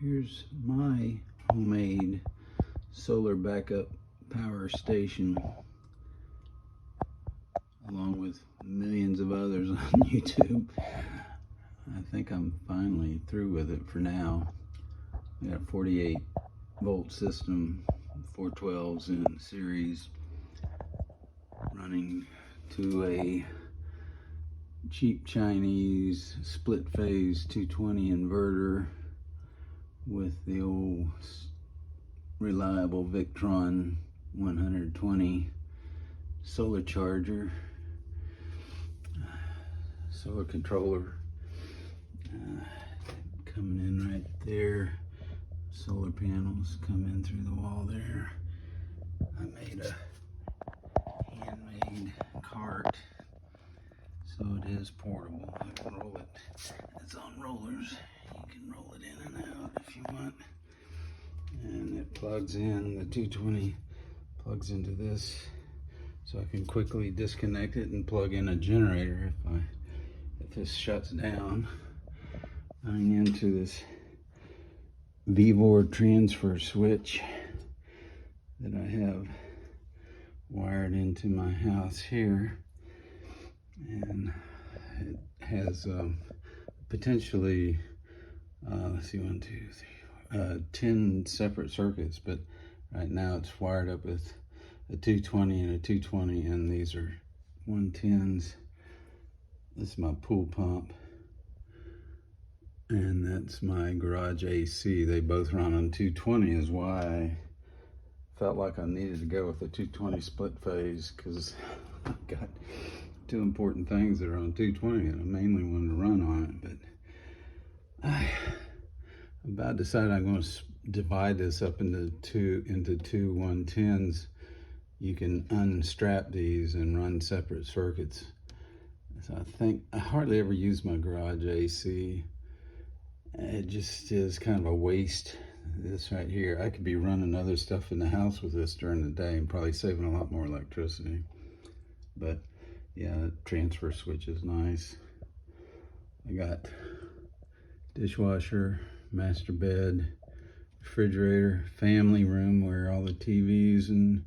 Here's my homemade solar backup power station, along with millions of others on YouTube. I think I'm finally through with it for now. I got a 48 volt system, 412s in series, running to a cheap Chinese split phase 220 inverter with the old reliable Victron 120 solar charger, solar controller coming in right there. Solar panels come in through the wall there. I made a handmade cart, so it is portable. I can roll it. It's on rollers. You can roll it in and out if you want. And it plugs in, the 220 plugs into this, so I can quickly disconnect it and plug in a generator if this shuts down. Running into this VEVOR transfer switch that I have wired into my house here, and it has potentially let's see, 1, 2, 3, 10 separate circuits, but right now it's wired up with a 220 and a 220, and these are 110s. This is my pool pump, and that's my garage AC. They both run on 220, is why I felt like I needed to go with a 220 split phase, because I've got two important things that are on 220 and I mainly wanted to run on it. But I'm about decided I'm going to divide this up into two 110s. You can unstrap these and run separate circuits. So I think I hardly ever use my garage AC. It just is kind of a waste. This right here, I could be running other stuff in the house with this during the day and probably saving a lot more electricity. But yeah, the transfer switch is nice. I got dishwasher, master bed, refrigerator, family room where all the TVs and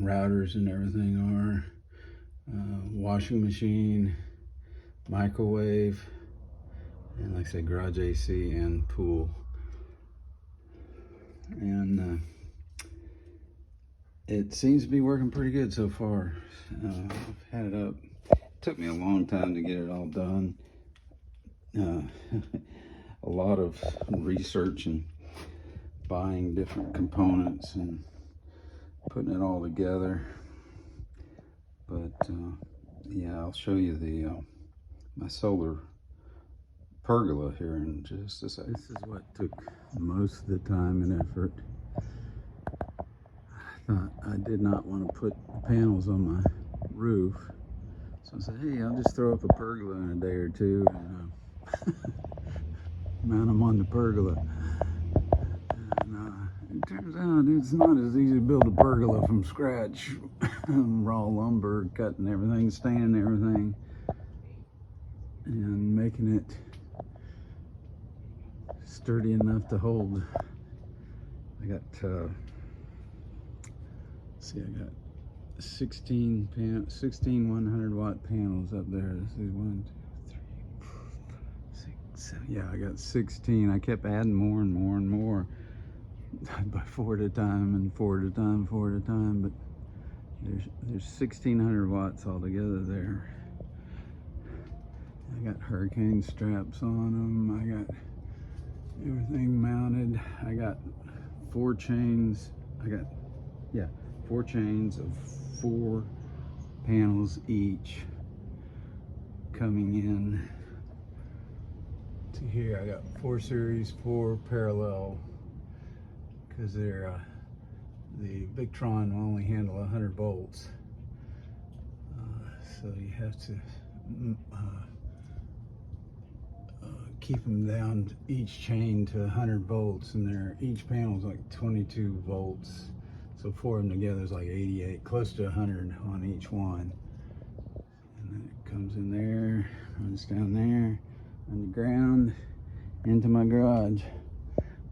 routers and everything are, washing machine, microwave, and like I said, garage AC and pool. And it seems to be working pretty good so far. I've had it up. It took me a long time to get it all done. A lot of research and buying different components and putting it all together. But yeah, I'll show you the my solar pergola here in just a second. This is what took most of the time and effort. I thought I did not want to put panels on my roof, so I said, hey, I'll just throw up a pergola in a day or two and mount them on the pergola. And it turns out it's not as easy to build a pergola from scratch. Raw lumber, cutting everything, staining everything, and making it sturdy enough to hold. I got see, I got 16 100 watt panels up there. This is 1, 2, 3, 4, 5, 6, 7. Yeah, I got 16. I kept adding more and more and more, by 4 at a time and 4 at a time, 4 at a time. But there's 1600 watts altogether there. I got hurricane straps on them. I got everything mounted. I got 4 chains. I got, yeah, 4 chains of 4 panels each coming in to here. I got 4 series, 4 parallel, because they're the Victron will only handle 100 volts, so you have to keep them down each chain to 100 volts, and they're each panel is like 22 volts. So 4 of them together is like 88, close to 100 on each one. And then it comes in there, runs down there, on the ground, into my garage.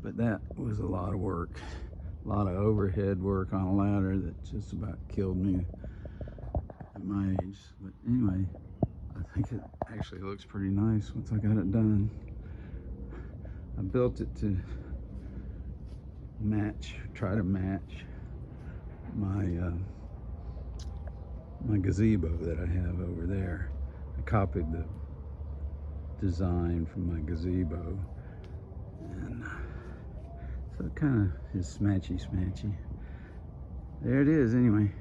But that was a lot of work. A lot of overhead work on a ladder that just about killed me at my age. But anyway, I think it actually looks pretty nice once I got it done. I built it to try to match my my gazebo that I have over there. I copied the design from my gazebo, and so it kind of is smatchy. There it is anyway.